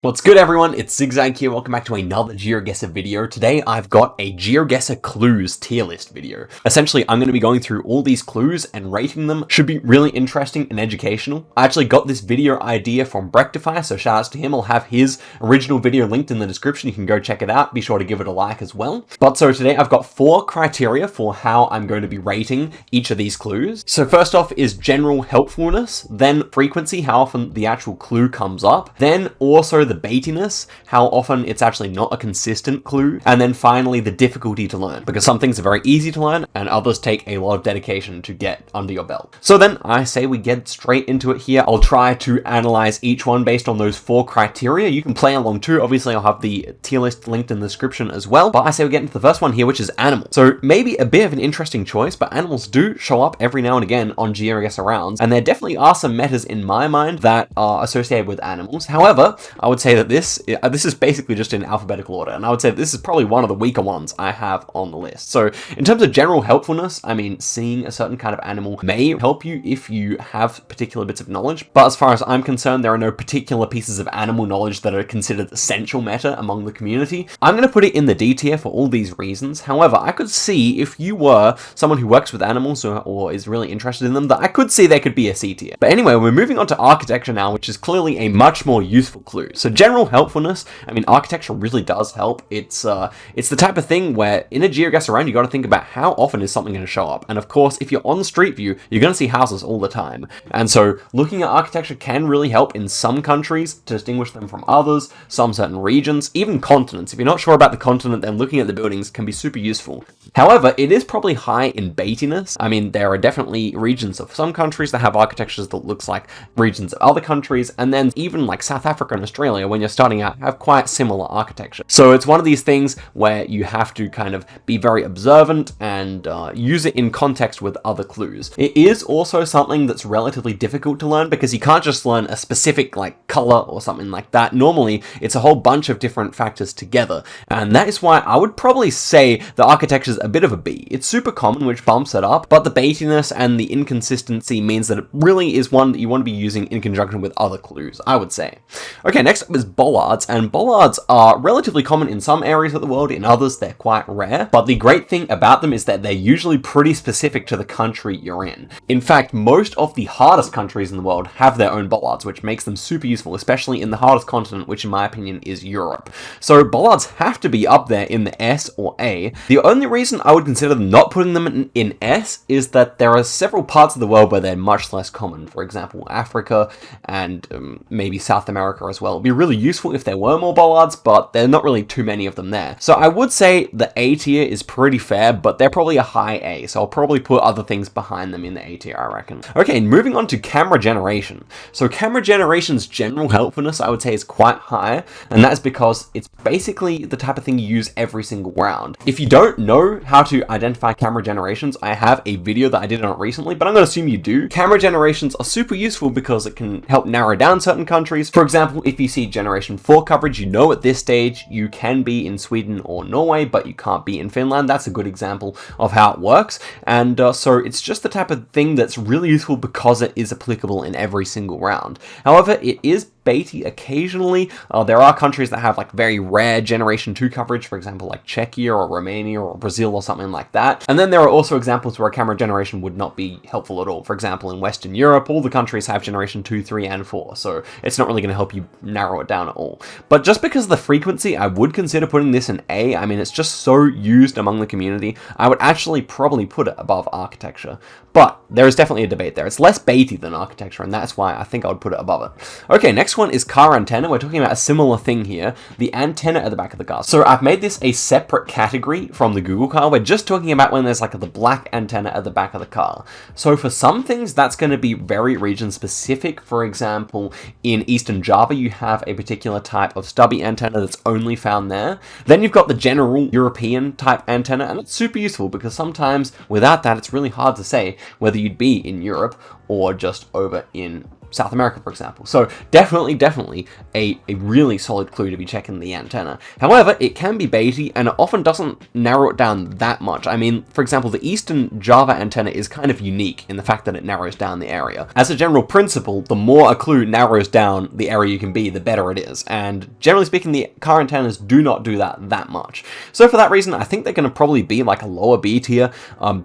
What's good, everyone? It's Zigzag here. Welcome back to another Geoguessr video. Today I've got a Geoguessr clues tier list video. Essentially, I'm going to be going through all these clues and rating them. Should be really interesting and educational. I actually got this video idea from Rectify, so shout outs to him. I'll have his original video linked in the description. You can go check it out. Be sure to give it a like as well. But so today I've got 4 criteria for how I'm going to be rating each of these clues. So first off is general helpfulness, then frequency, how often the actual clue comes up, then also the baitiness, how often it's actually not a consistent clue, and then finally the difficulty to learn, because some things are very easy to learn and others take a lot of dedication to get under your belt. So then I say we get straight into it here. I'll try to analyze each one based on those 4 criteria. You can play along too. Obviously I'll have the tier list linked in the description as well, but I say we get into the first one here, which is animals. So maybe a bit of an interesting choice, but animals do show up every now and again on Geoguessr rounds, and there definitely are some metas in my mind that are associated with animals. However, I would say that this is basically just in alphabetical order, and I would say that this is probably one of the weaker ones I have on the list. So in terms of general helpfulness, I mean, seeing a certain kind of animal may help you if you have particular bits of knowledge, but as far as I'm concerned, there are no particular pieces of animal knowledge that are considered essential meta among the community. I'm going to put it in the D tier for all these reasons. However, I could see if you were someone who works with animals or is really interested in them, that I could see there could be a C tier. But anyway, we're moving on to architecture now, which is clearly a much more useful clue. So general helpfulness, I mean, architecture really does help. It's the type of thing where in a Geoguessr round, you got to think about how often is something going to show up. And of course, if you're on Street View, you're going to see houses all the time. And so looking at architecture can really help in some countries to distinguish them from others, some certain regions, even continents. If you're not sure about the continent, then looking at the buildings can be super useful. However, it is probably high in baitiness. I mean, there are definitely regions of some countries that have architectures that looks like regions of other countries, and then even like South Africa and Australia, when you're starting out, have quite similar architecture. So it's one of these things where you have to kind of be very observant and use it in context with other clues. It is also something that's relatively difficult to learn because you can't just learn a specific like color or something like that. Normally, it's a whole bunch of different factors together, and that is why I would probably say the architecture is a bit of a B. It's super common, which bumps it up, but the baitiness and the inconsistency means that it really is one that you want to be using in conjunction with other clues, I would say. Okay, next up is bollards, and bollards are relatively common in some areas of the world. In others, they're quite rare, but the great thing about them is that they're usually pretty specific to the country you're in. In fact, most of the hardest countries in the world have their own bollards, which makes them super useful, especially in the hardest continent, which in my opinion is Europe. So bollards have to be up there in the S or A. The only reason I would consider not putting them in S is that there are several parts of the world where they're much less common. For example, Africa and maybe South America as well. It'd be really useful if there were more bollards, but there are not really too many of them there. So I would say the A tier is pretty fair, but they're probably a high A, so I'll probably put other things behind them in the A tier, I reckon. Okay, moving on to camera generation. So camera generation's general helpfulness, I would say, is quite high, and that's because it's basically the type of thing you use every single round. If you don't know how to identify camera generations, I have a video that I did on it recently, but I'm going to assume you do. Camera generations are super useful because it can help narrow down certain countries. For example, if you see generation 4 coverage, you know at this stage you can be in Sweden or Norway, but you can't be in Finland. That's a good example of how it works. And so it's just the type of thing that's really useful because it is applicable in every single round. However, it is baity occasionally. There are countries that have like very rare generation 2 coverage, for example like Czechia or Romania or Brazil or something like that. And then there are also examples where camera generation would not be helpful at all. For example, in Western Europe, all the countries have generation 2, 3, and 4, so it's not really going to help you narrow it down at all. But just because of the frequency, I would consider putting this in A. I mean, it's just so used among the community. I would actually probably put it above architecture. But there is definitely a debate there. It's less baity than architecture, and that's why I think I would put it above it. Okay, next one is car antenna. We're talking about a similar thing here, the antenna at the back of the car. So I've made this a separate category from the Google car. We're just talking about when there's like the black antenna at the back of the car. So for some things, that's going to be very region specific. For example, in Eastern Java, you have a particular type of stubby antenna that's only found there. Then you've got the general European type antenna, and it's super useful because sometimes without that, it's really hard to say whether you'd be in Europe or just over in South America, for example. So definitely a really solid clue to be checking the antenna. However, it can be baity, and it often doesn't narrow it down that much. I mean, for example, the Eastern Java antenna is kind of unique in the fact that it narrows down the area. As a general principle, the more a clue narrows down the area you can be, the better it is. And generally speaking, the car antennas do not do that much. So for that reason, I think they're going to probably be like a lower B tier.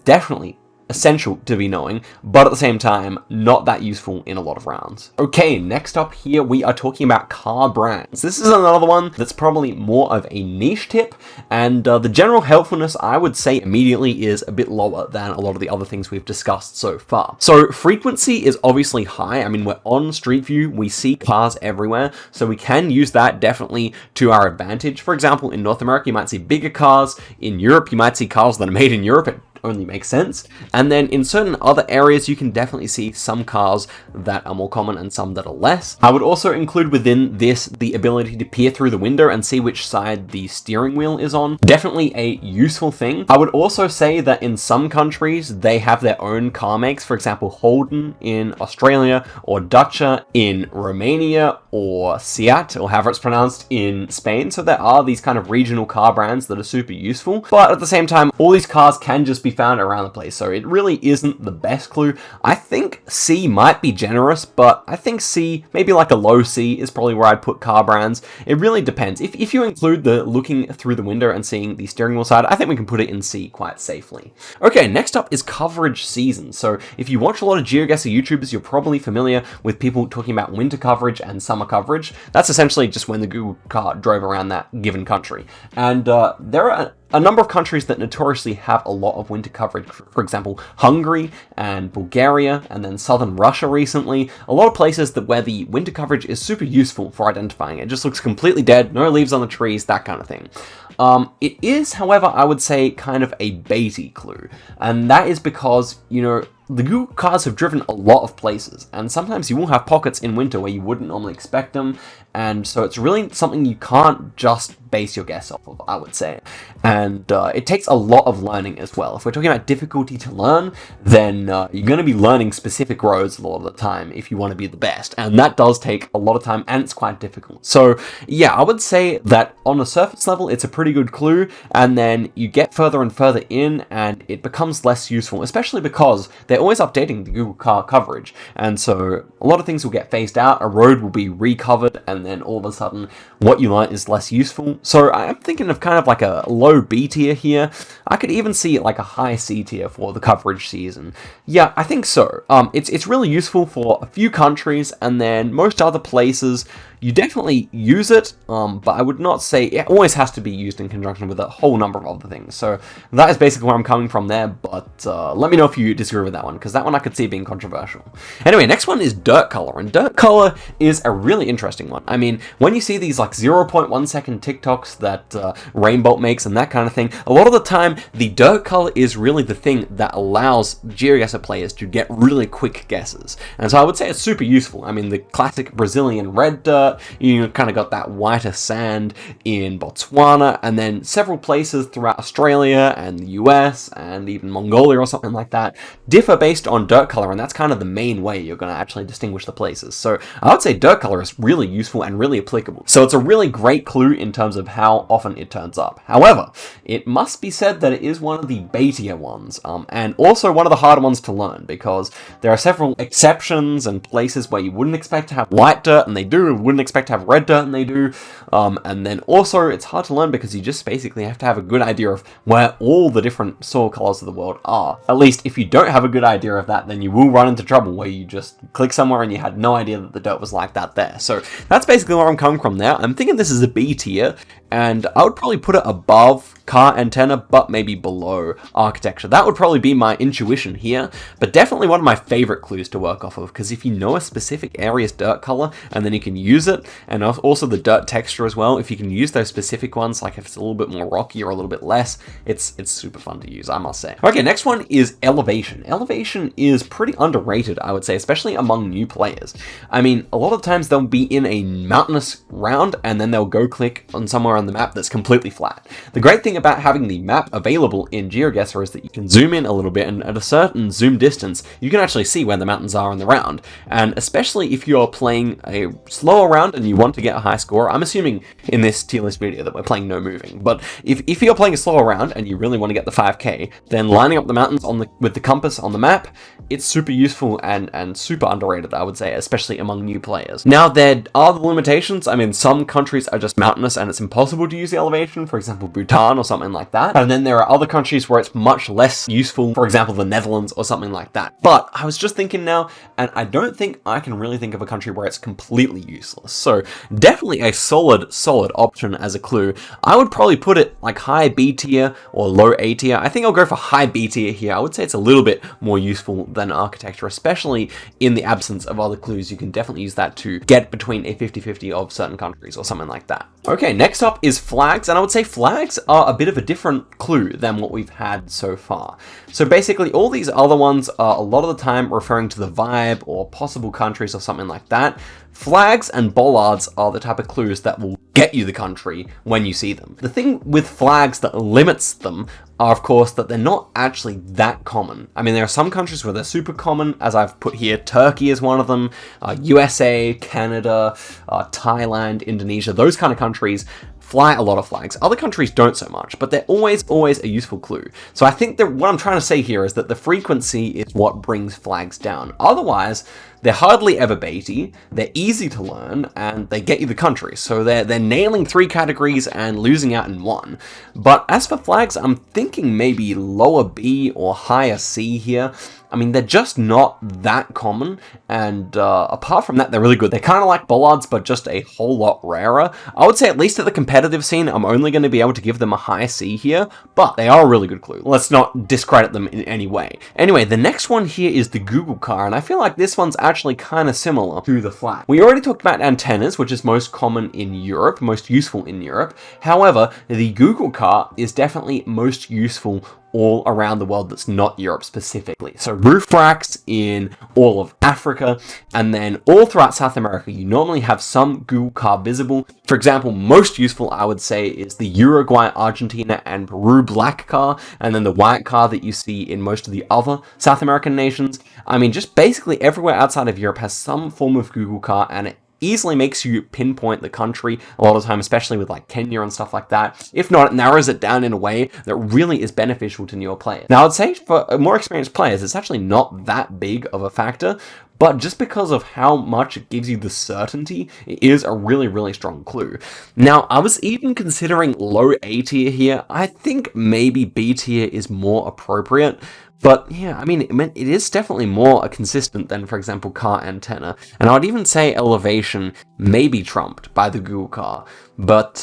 Definitely essential to be knowing, but at the same time, not that useful in a lot of rounds. Okay, next up here, we are talking about car brands. This is another one that's probably more of a niche tip, and the general helpfulness, I would say immediately, is a bit lower than a lot of the other things we've discussed so far. So frequency is obviously high. I mean, we're on Street View, we see cars everywhere, so we can use that definitely to our advantage. For example, in North America, you might see bigger cars. In Europe, you might see cars that are made in Europe. It only makes sense. And then in certain other areas, you can definitely see some cars that are more common and some that are less. I would also include within this the ability to peer through the window and see which side the steering wheel is on. Definitely a useful thing. I would also say that in some countries, they have their own car makes. For example, Holden in Australia, or Dacia in Romania, or Seat, or however it's pronounced, in Spain. So there are these kind of regional car brands that are super useful. But at the same time, all these cars can just be found around the place, so it really isn't the best clue. I think C might be generous, but I think C, maybe like a low C, is probably where I'd put car brands. It really depends. If you include the looking through the window and seeing the steering wheel side, I think we can put it in C quite safely. Okay, next up is coverage season. So if you watch a lot of Geoguessr YouTubers, you're probably familiar with people talking about winter coverage and summer coverage. That's essentially just when the Google car drove around that given country. And there are a number of countries that notoriously have a lot of winter coverage. For example, Hungary and Bulgaria, and then southern Russia recently. A lot of places that where the winter coverage is super useful for identifying. It just looks completely dead, no leaves on the trees, that kind of thing. It is, however, I would say kind of a baity clue. And that is because, you know, the Google cars have driven a lot of places, and sometimes you will have pockets in winter where you wouldn't normally expect them, and so it's really something you can't just base your guess off of, I would say. And it takes a lot of learning as well. If we're talking about difficulty to learn, then you're going to be learning specific roads a lot of the time if you want to be the best, and that does take a lot of time, and it's quite difficult. So yeah, I would say that on a surface level, it's a pretty good clue, and then you get further and further in, and it becomes less useful, especially because they're always updating the Google car coverage, and so a lot of things will get phased out, a road will be recovered, and then all of a sudden what you learn is less useful. So I'm thinking of kind of like a low B tier here. I could even see like a high C tier for the coverage season. Yeah, I think so. It's really useful for a few countries, and then most other places you definitely use it, but I would not say it always has to be used in conjunction with a whole number of other things. So that is basically where I'm coming from there, but let me know if you disagree with that one, because that one I could see being controversial. Anyway, next one is dirt color, and dirt color is a really interesting one. I mean, when you see these like 0.1 second TikToks that Rainbolt makes and that kind of thing, a lot of the time the dirt color is really the thing that allows Geoguessr players to get really quick guesses. And so I would say it's super useful. I mean, the classic Brazilian red dirt, you kind of got that whiter sand in Botswana, and then several places throughout Australia and the US and even Mongolia or something like that differ based on dirt color, and that's kind of the main way you're going to actually distinguish the places. So I would say dirt color is really useful and really applicable. So it's a really great clue in terms of how often it turns up. However, it must be said that it is one of the baitier ones, and also one of the harder ones to learn, because there are several exceptions and places where you wouldn't expect to have white dirt and they do, wouldn't expect to have red dirt and they do, and then also it's hard to learn because you just basically have to have a good idea of where all the different soil colors of the world are. At least if you don't have a good idea of that, then you will run into trouble where you just click somewhere and you had no idea that the dirt was like that there. So that's basically where I'm coming from there. I'm thinking this is a B tier, and I would probably put it above car antenna, but maybe below architecture. That would probably be my intuition here, but definitely one of my favorite clues to work off of, because if you know a specific area's dirt color and then you can use it, and also the dirt texture as well, if you can use those specific ones, like if it's a little bit more rocky or a little bit less, it's super fun to use, I must say. Okay, next one is elevation. Elevation elevation is pretty underrated, I would say, especially among new players. I mean, a lot of times they'll be in a mountainous round and then they'll go click on somewhere on the map that's completely flat. The great thing about having the map available in Geoguessr is that you can zoom in a little bit, and at a certain zoom distance, you can actually see where the mountains are in the round. And especially if you're playing a slower round and you want to get a high score, I'm assuming in this tier list video that we're playing no moving, but if you're playing a slower round and you really want to get the 5k, then lining up the mountains with the compass on the map, it's super useful and super underrated, I would say, especially among new players. Now, there are the limitations. I mean, some countries are just mountainous and it's impossible to use the elevation, for example, Bhutan or something like that. And then there are other countries where it's much less useful, for example, the Netherlands or something like that. But I was just thinking now, and I don't think I can really think of a country where it's completely useless. So definitely a solid option as a clue. I would probably put it like high B tier or low A tier. I think I'll go for high B tier here. I would say it's a little bit more useful than architecture, especially in the absence of other clues. You can definitely use that to get between a 50-50 of certain countries or something like that. Okay, next up is flags, and I would say flags are a bit of a different clue than what we've had so far. So basically, all these other ones are a lot of the time referring to the vibe or possible countries or something like that. Flags and bollards are the type of clues that will get you the country when you see them. The thing with flags that limits them are, of course, that they're not actually that common. I mean, there are some countries where they're super common, as I've put here. Turkey is one of them, USA, Canada, Thailand, Indonesia, those kind of countries fly a lot of flags. Other countries don't so much, but they're always a useful clue. So I think that what I'm trying to say here is that the frequency is what brings flags down. Otherwise, they're hardly ever baity, they're easy to learn, and they get you the country. So they're nailing 3 categories and losing out in 1. But as for flags, I'm thinking maybe lower B or higher C here. I mean, they're just not that common, and apart from that, they're really good. They're kind of like bollards, but just a whole lot rarer. I would say, at least at the competitive scene, I'm only going to be able to give them a high C here, but they are a really good clue. Let's not discredit them in any way. Anyway, the next one here is the Google car, and I feel like this one's actually kind of similar to the flag. We already talked about antennas, which is most common in Europe, most useful in Europe. However, the Google car is definitely most useful all around the world that's not Europe specifically. So roof racks in all of Africa, and then all throughout South America, you normally have some Google car visible. For example, most useful, I would say, is the Uruguay, Argentina, and Peru black car, and then the white car that you see in most of the other South American nations. I mean, just basically everywhere outside of Europe has some form of Google car, and it easily makes you pinpoint the country a lot of the time, especially with like Kenya and stuff like that. If not, it narrows it down in a way that really is beneficial to newer players. Now, I'd say for more experienced players, it's actually not that big of a factor, but just because of how much it gives you the certainty, it is a really strong clue. Now, I was even considering low A tier here. I think maybe B tier is more appropriate. But yeah, I mean, it is definitely more consistent than, for example, car antenna. And I would even say elevation may be trumped by the Google car. But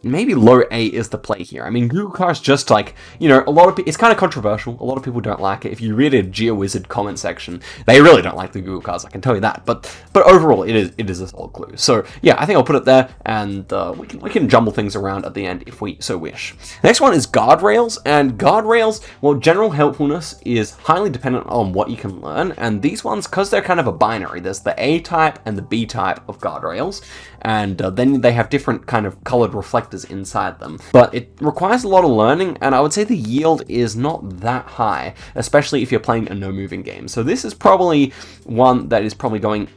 maybe low A is the play here. I mean, Google car is just like, you know, it's kind of controversial. A lot of people don't like it. If you read a Geoguessr comment section, they really don't like the Google cars, I can tell you that. But overall, it is a solid clue. So yeah, I think I'll put it there, and we can jumble things around at the end if we so wish. Next one is guardrails, and guardrails, well, general helpfulness is highly dependent on what you can learn, and these ones, because they're kind of a binary, there's the A type and the B type of guardrails, and then they have different kind of colored reflectors inside them. But it requires a lot of learning, and I would say the yield is not that high, especially if you're playing a no-moving game. So this is probably one that is probably going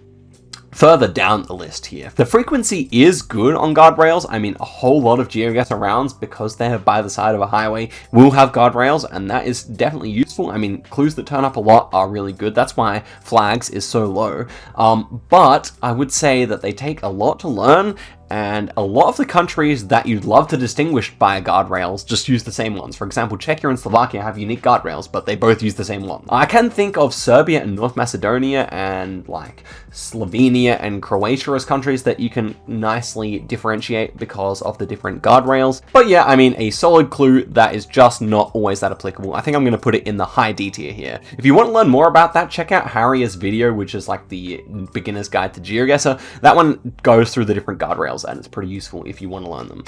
further down the list here. The frequency is good on guardrails. I mean, a whole lot of Geoguessr rounds, because they're by the side of a highway, will have guardrails, and that is definitely useful. I mean, clues that turn up a lot are really good. That's why flags is so low. But I would say that they take a lot to learn, and a lot of the countries that you'd love to distinguish by guardrails just use the same ones. For example, Czechia and Slovakia have unique guardrails, but they both use the same one. I can think of Serbia and North Macedonia and like Slovenia and Croatia as countries that you can nicely differentiate because of the different guardrails. But yeah, I mean, a solid clue that is just not always that applicable. I think I'm going to put it in the high D tier here. If you want to learn more about that, check out Harrier's video, which is like the beginner's guide to Geoguessr. That one goes through the different guardrails, and it's pretty useful if you want to learn them.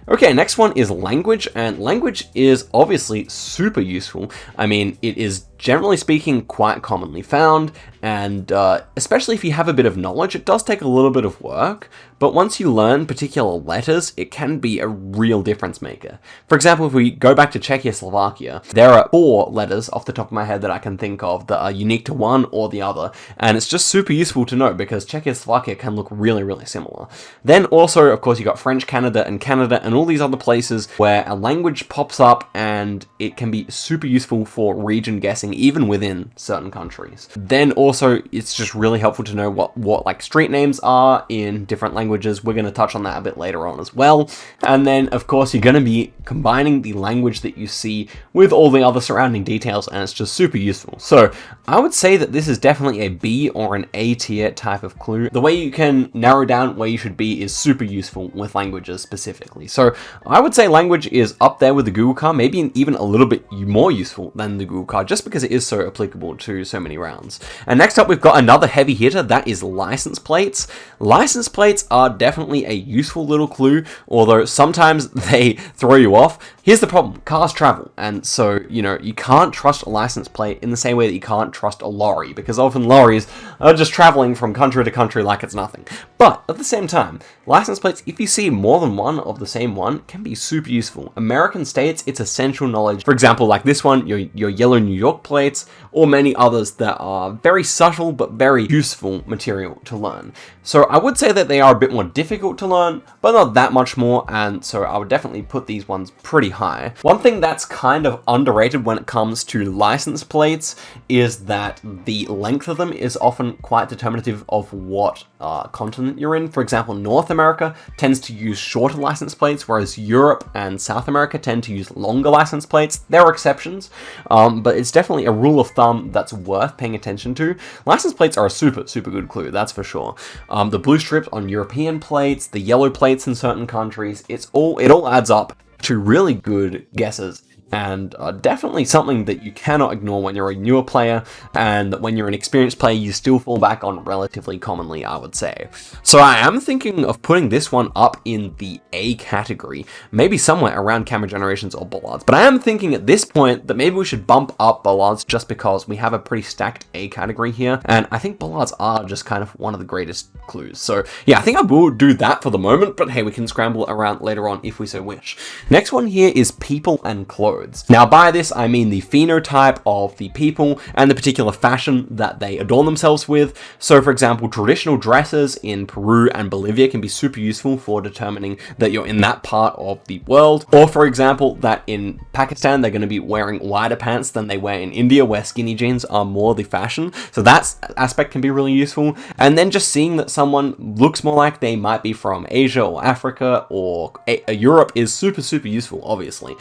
Okay, next one is language, and language is obviously super useful. I mean, it is generally speaking, quite commonly found, and especially if you have a bit of knowledge, it does take a little bit of work, but once you learn particular letters, it can be a real difference maker. For example, if we go back to Czechoslovakia, there are 4 letters off the top of my head that I can think of that are unique to one or the other, and it's just super useful to know because Czechoslovakia can look really, really similar. Then also, of course, you got French Canada and all these other places where a language pops up and it can be super useful for region guessing even within certain countries. Then also, it's just really helpful to know what like street names are in different languages. We're going to touch on that a bit later on as well. And then, of course, you're going to be combining the language that you see with all the other surrounding details, and it's just super useful. So I would say that this is definitely a B or an A tier type of clue. The way you can narrow down where you should be is super useful with languages specifically. So I would say language is up there with the Google card, maybe even a little bit more useful than the Google card, just because it is so applicable to so many rounds. And next up, we've got another heavy hitter, that is license plates. License plates are definitely a useful little clue, although sometimes they throw you off. Here's the problem, cars travel, and so, you know, you can't trust a license plate in the same way that you can't trust a lorry, because often lorries are just traveling from country to country like it's nothing. But at the same time, license plates, if you see more than one of the same one, can be super useful. American states, it's essential knowledge. For example, like this one, your yellow New York plates, or many others that are very subtle but very useful material to learn. So I would say that they are a bit more difficult to learn, but not that much more, and so I would definitely put these ones pretty high. One thing that's kind of underrated when it comes to license plates is that the length of them is often quite determinative of what continent you're in. For example, North America tends to use shorter license plates, whereas Europe and South America tend to use longer license plates. There are exceptions, but it's definitely a rule of thumb that's worth paying attention to. License plates are a super good clue, that's for sure. The blue strips on European plates, the yellow plates in certain countries, it all adds up to really good guesses, and definitely something that you cannot ignore when you're a newer player, and that when you're an experienced player you still fall back on relatively commonly, I would say. So I am thinking of putting this one up in the A category, maybe somewhere around Camera Generations or Bollards, but I am thinking at this point that maybe we should bump up Bollards just because we have a pretty stacked A category here, and I think Bollards are just kind of one of the greatest clues. So yeah, I think I will do that for the moment, but hey, we can scramble around later on if we so wish. Next one here is people and clothes. Now by this I mean the phenotype of the people and the particular fashion that they adorn themselves with. So for example, traditional dresses in Peru and Bolivia can be super useful for determining that you're in that part of the world. Or for example, that in Pakistan they're going to be wearing wider pants than they wear in India, where skinny jeans are more the fashion. So that aspect can be really useful. And then just seeing that someone looks more like they might be from Asia or Africa or Europe is super useful, obviously.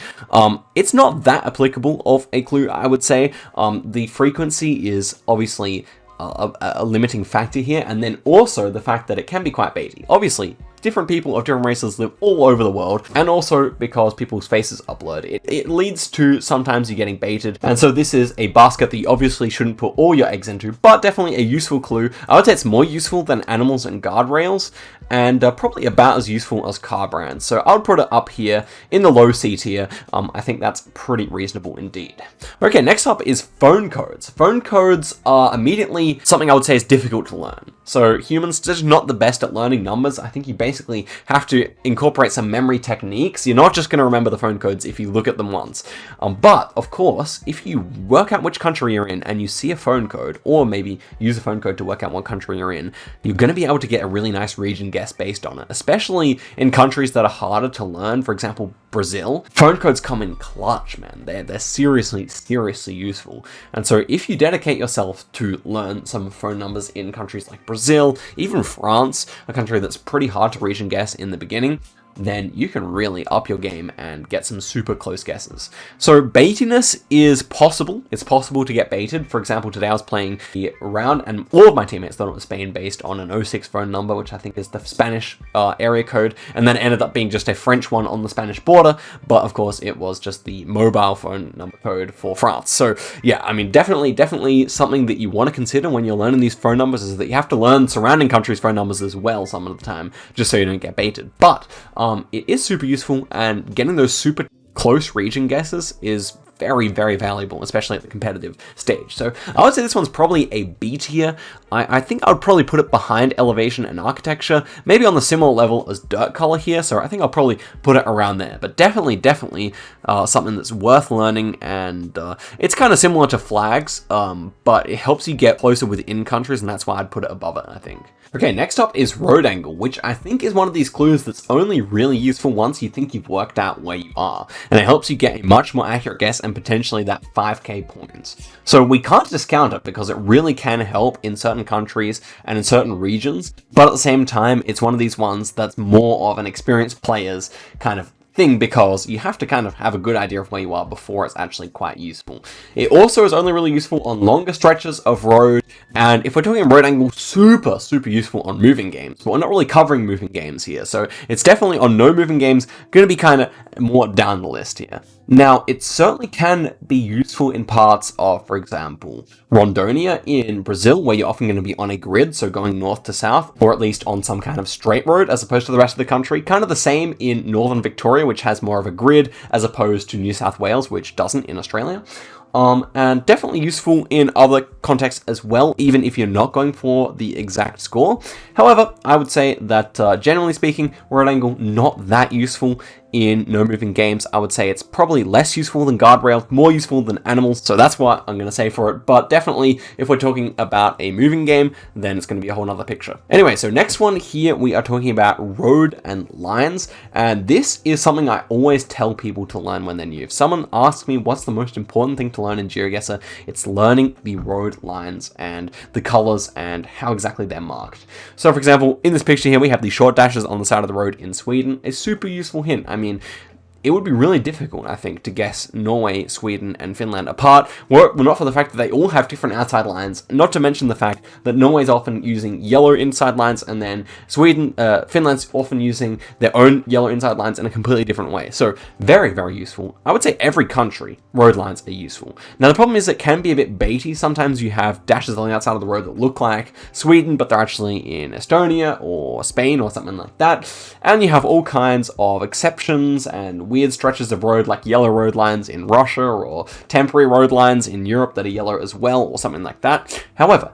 It's not that applicable of a clue, I would say. The frequency is obviously a limiting factor here, and then also the fact that it can be quite baity. Obviously, different people of different races live all over the world, and also because people's faces are blurred, it leads to sometimes you getting baited, and so this is a basket that you obviously shouldn't put all your eggs into, but definitely a useful clue. I would say it's more useful than animals and guardrails, and probably about as useful as car brands, so I would put it up here in the low C tier. I think that's pretty reasonable indeed. Okay, next up is phone codes. Phone codes are immediately something I would say is difficult to learn. So humans just not the best at learning numbers. I think you basically have to incorporate some memory techniques. You're not just going to remember the phone codes if you look at them once. But of course, if you work out which country you're in and you see a phone code, or maybe use a phone code to work out what country you're in, you're going to be able to get a really nice region guess based on it, especially in countries that are harder to learn. For example, Brazil. Phone codes come in clutch, man. They're seriously useful. And so if you dedicate yourself to learn some phone numbers in countries like Brazil, even France, a country that's pretty hard to region guess in the beginning, then you can really up your game and get some super close guesses. So baitiness is possible. It's possible to get baited. For example, today I was playing the round and all of my teammates thought it was Spain based on an 06 phone number, which I think is the Spanish area code, and then it ended up being just a French one on the Spanish border, but of course it was just the mobile phone number code for France. So yeah, I mean, definitely something that you want to consider when you're learning these phone numbers is that you have to learn surrounding countries' phone numbers as well some of the time, just so you don't get baited. But it is super useful, and getting those super close region guesses is very, very valuable, especially at the competitive stage. So I would say this one's probably a B tier. I think I would probably put it behind elevation and architecture, maybe on the similar level as dirt color here. So I think I'll probably put it around there, but definitely something that's worth learning. And it's kind of similar to flags, but it helps you get closer within countries, and that's why I'd put it above it, I think. Okay, next up is road angle, which I think is one of these clues that's only really useful once you think you've worked out where you are, and it helps you get a much more accurate guess and potentially that 5k points. So we can't discount it because it really can help in certain countries and in certain regions, but at the same time, it's one of these ones that's more of an experienced player's kind of thing, because you have to kind of have a good idea of where you are before it's actually quite useful. It also is only really useful on longer stretches of road, and if we're talking road angle, super useful on moving games, but we're not really covering moving games here, so it's definitely on no moving games, going to be kind of more down the list here. Now, it certainly can be useful in parts of, for example, Rondônia in Brazil, where you're often going to be on a grid, so going north to south, or at least on some kind of straight road as opposed to the rest of the country. Kind of the same in northern Victoria, which has more of a grid, as opposed to New South Wales, which doesn't in Australia. And definitely useful in other contexts as well, even if you're not going for the exact score. However, I would say that generally speaking, road angle not that useful in no moving games. I would say it's probably less useful than guardrail, more useful than animals, so that's what I'm going to say for it. But definitely, if we're talking about a moving game, then it's going to be a whole nother picture. Anyway, so next one here, we are talking about road and lines, and this is something I always tell people to learn when they're new. If someone asks me what's the most important thing to learn in Geoguessr, it's learning the road lines and the colors and how exactly they're marked. So for example, in this picture here, we have the short dashes on the side of the road in Sweden, a super useful hint. I mean, it would be really difficult, I think, to guess Norway, Sweden, and Finland apart, were not for the fact that they all have different outside lines, not to mention the fact that Norway's often using yellow inside lines, and then Finland's often using their own yellow inside lines in a completely different way. So, very, very useful. I would say every country, road lines are useful. Now, the problem is it can be a bit baity. Sometimes you have dashes on the outside of the road that look like Sweden, but they're actually in Estonia, or Spain, or something like that. And you have all kinds of exceptions and weird stretches of road, like yellow road lines in Russia, or temporary road lines in Europe that are yellow as well, or something like that. However,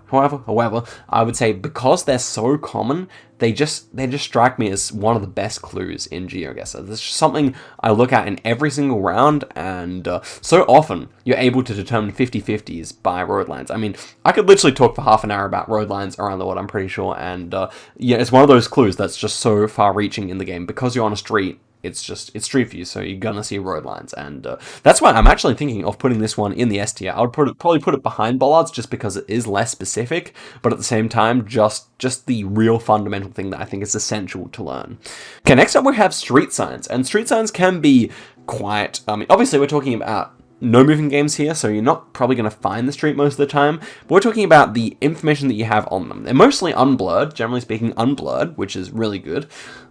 I would say because they're so common, they just strike me as one of the best clues in Geoguessr. This is something I look at in every single round, and so often you're able to determine 50-50s by road lines. I mean, I could literally talk for half an hour about road lines around the world, I'm pretty sure, and yeah, it's one of those clues that's just so far-reaching in the game. Because you're on a street, it's street view, so you're gonna see road lines, and that's why I'm actually thinking of putting this one in the S tier. I would probably put it behind Bollards, just because it is less specific, but at the same time, just the real fundamental thing that I think is essential to learn. Okay, next up we have street signs, and street signs can be quite, I mean, obviously we're talking about no moving games here, so you're not probably going to find the street most of the time, but we're talking about the information that you have on them. They're mostly unblurred, generally speaking unblurred, which is really good.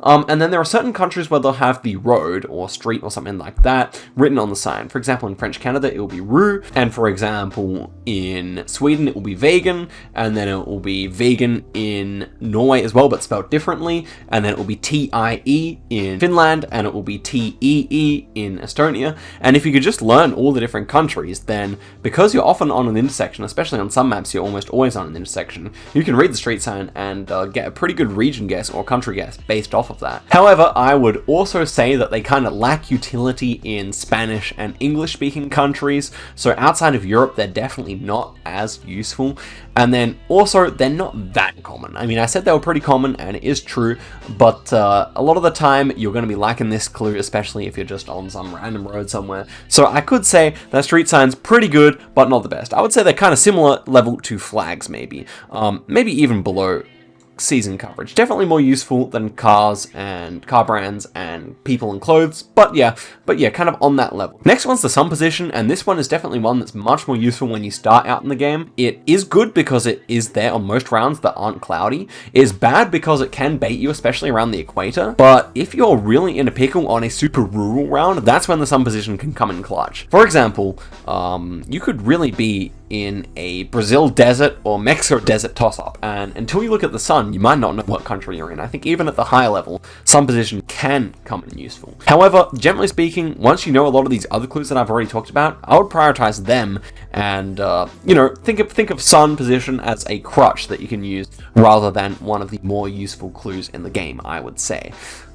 And then there are certain countries where they'll have the road or street or something like that written on the sign. For example, in French Canada, it will be rue, and for example, in Sweden, it will be vegan, and then it will be vegan in Norway as well, but spelled differently, and then it will be TIE in Finland, and it will be TEE in Estonia. And if you could just learn all the different countries, then because you're often on an intersection, especially on some maps you're almost always on an intersection, you can read the street sign and get a pretty good region guess or country guess based off of that. However, I would also say that they kind of lack utility in Spanish and English speaking countries, so outside of Europe they're definitely not as useful. And then also, they're not that common. I mean, I said they were pretty common, and it is true, but a lot of the time, you're going to be lacking this clue, especially if you're just on some random road somewhere. So I could say that street sign's pretty good, but not the best. I would say they're kind of similar level to flags, maybe. Maybe even below season coverage. Definitely more useful than cars and car brands and people and clothes, but yeah, kind of on that level. Next one's the sun position, and this one is definitely one that's much more useful when you start out in the game. It is good because it is there on most rounds that aren't cloudy. It is bad because it can bait you, especially around the equator, but if you're really in a pickle on a super rural round, that's when the sun position can come in clutch. For example, you could really be in a Brazil desert or Mexico desert toss-up, and until you look at the sun, you might not know what country you're in. I think even at the higher level, sun position can come in useful. However, generally speaking, once you know a lot of these other clues that I've already talked about, I would prioritize them and, you know, think of sun position as a crutch that you can use rather than one of the more useful clues in the game, I would say.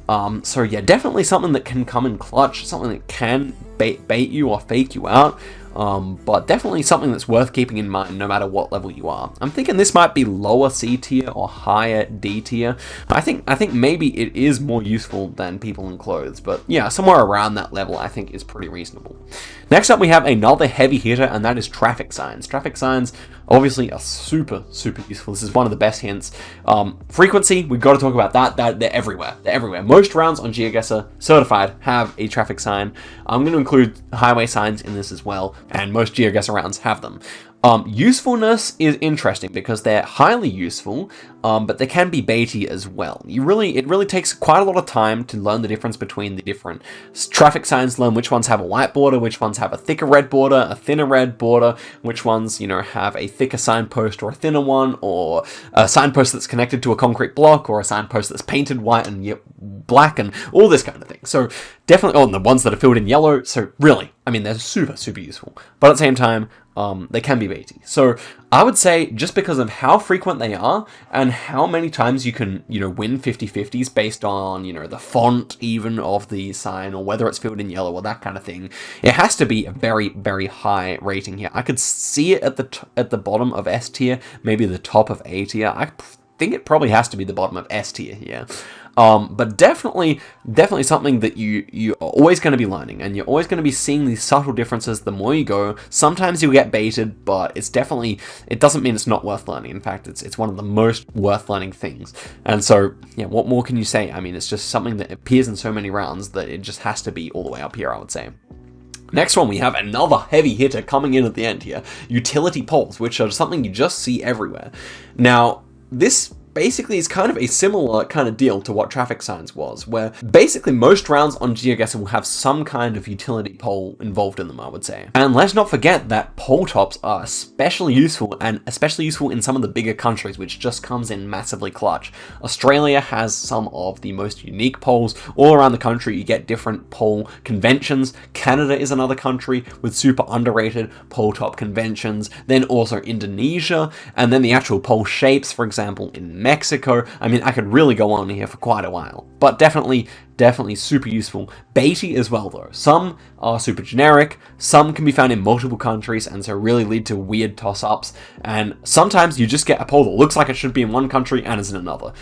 So yeah, definitely something that can come in clutch, something that can bait you or fake you out. But definitely something that's worth keeping in mind no matter what level you are. I'm thinking this might be lower C tier or higher D tier. I think maybe it is more useful than people in clothes, but yeah, somewhere around that level I think is pretty reasonable. Next up we have another heavy hitter, and that is traffic signs. Traffic signs obviously are super useful. This is one of the best hints. Frequency, we've got to talk about that. They're everywhere. They're everywhere. Most rounds on Geoguessr certified have a traffic sign. I'm going to include highway signs in this as well, and most Geoguessr rounds have them. Usefulness is interesting because they're highly useful, but they can be baity as well. It really takes quite a lot of time to learn the difference between the different traffic signs, learn which ones have a white border, which ones have a thicker red border, a thinner red border, which ones, you know, have a thicker signpost or a thinner one, or a signpost that's connected to a concrete block, or a signpost that's painted white and black, and all this kind of thing. So definitely, and the ones that are filled in yellow. So really, I mean, they're super useful, but at the same time, they can be baity. So I would say just because of how frequent they are and how many times you can, you know, win 50-50s based on, you know, the font even of the sign or whether it's filled in yellow or that kind of thing, it has to be a very high rating here. I could see it at the bottom of S tier, maybe the top of A tier. I think it probably has to be the bottom of S tier here. But definitely something that you're always going to be learning, and you're always going to be seeing these subtle differences the more you go. Sometimes you'll get baited, but it doesn't mean it's not worth learning. In fact, it's one of the most worth learning things. And so, yeah, what more can you say? I mean, it's just something that appears in so many rounds that it just has to be all the way up here, I would say. Next one, we have another heavy hitter coming in at the end here. Utility poles, which are something you just see everywhere. Now, this basically is kind of a similar kind of deal to what traffic signs was, where basically most rounds on Geoguessr will have some kind of utility pole involved in them, I would say. And let's not forget that pole tops are especially useful, and especially useful in some of the bigger countries, which just comes in massively clutch. Australia has some of the most unique poles. All around the country you get different pole conventions. Canada is another country with super underrated pole top conventions. Then also Indonesia, and then the actual pole shapes, for example, in Mexico. I mean, I could really go on here for quite a while, but definitely super useful. Baity as well though. Some are super generic, some can be found in multiple countries and so really lead to weird toss-ups, and sometimes you just get a pole that looks like it should be in one country and is in another.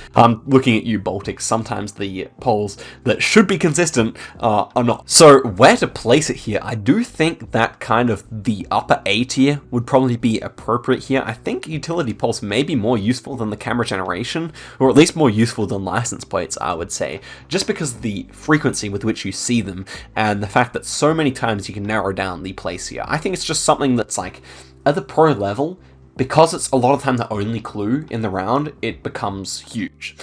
Looking at you Baltics, sometimes the poles that should be consistent are not. So where to place it here? I do think that kind of the upper A tier would probably be appropriate here. I think utility poles may be more useful than the camera generation, or at least more useful than license plates, I would say, just because the frequency with which you see them and the fact that so many times you can narrow down the place here. I think it's just something that's like at the pro level, because it's a lot of the time the only clue in the round, it becomes huge.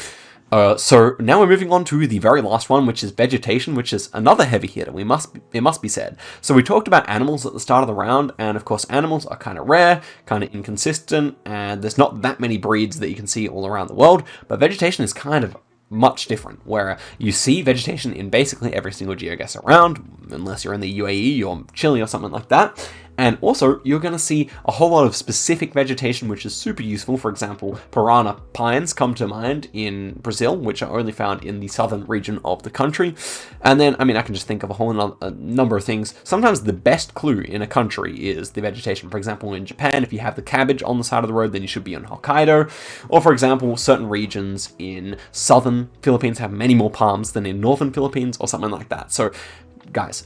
So now we're moving on to the very last one, which is vegetation, which is another heavy hitter. It must be said. So we talked about animals at the start of the round, and of course animals are kind of rare, kind of inconsistent, and there's not that many breeds that you can see all around the world, but vegetation is kind of much different, where you see vegetation in basically every single Geoguessr round, unless you're in the UAE or Chile or something like that. And also, you're going to see a whole lot of specific vegetation, which is super useful. For example, piranha pines come to mind in Brazil, which are only found in the southern region of the country. And then, I mean, I can just think of a number of things. Sometimes the best clue in a country is the vegetation. For example, in Japan, if you have the cabbage on the side of the road, then you should be on Hokkaido. Or for example, certain regions in southern Philippines have many more palms than in northern Philippines, or something like that. So, guys,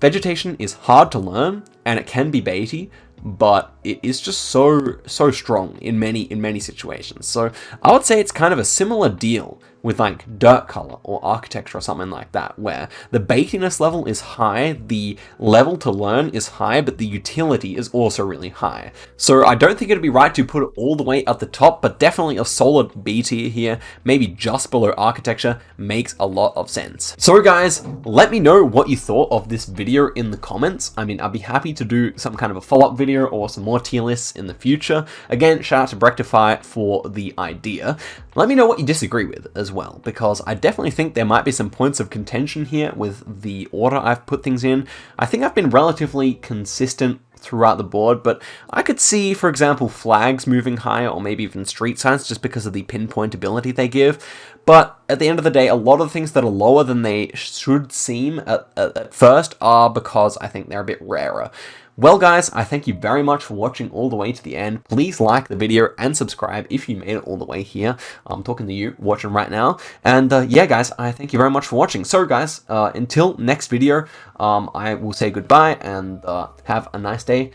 vegetation is hard to learn, and it can be baity, but it is just so strong in many situations. So I would say it's kind of a similar deal with like dirt color or architecture or something like that, where the baitiness level is high, the level to learn is high, but the utility is also really high. So I don't think it'd be right to put it all the way at the top, but definitely a solid B tier here, maybe just below architecture, makes a lot of sense. So guys, let me know what you thought of this video in the comments. I mean, I'd be happy to do some kind of a follow-up video video or some more tier lists in the future. Again, shout out to Rectify for the idea. Let me know what you disagree with as well, because I definitely think there might be some points of contention here with the order I've put things in. I think I've been relatively consistent throughout the board, but I could see, for example, flags moving higher, or maybe even street signs, just because of the pinpoint ability they give. But at the end of the day, a lot of things that are lower than they should seem at first are because I think they're a bit rarer. Well guys, I thank you very much for watching all the way to the end. Please like the video and subscribe if you made it all the way here. I'm talking to you watching right now. And yeah guys, I thank you very much for watching. So guys, until next video, I will say goodbye and have a nice day.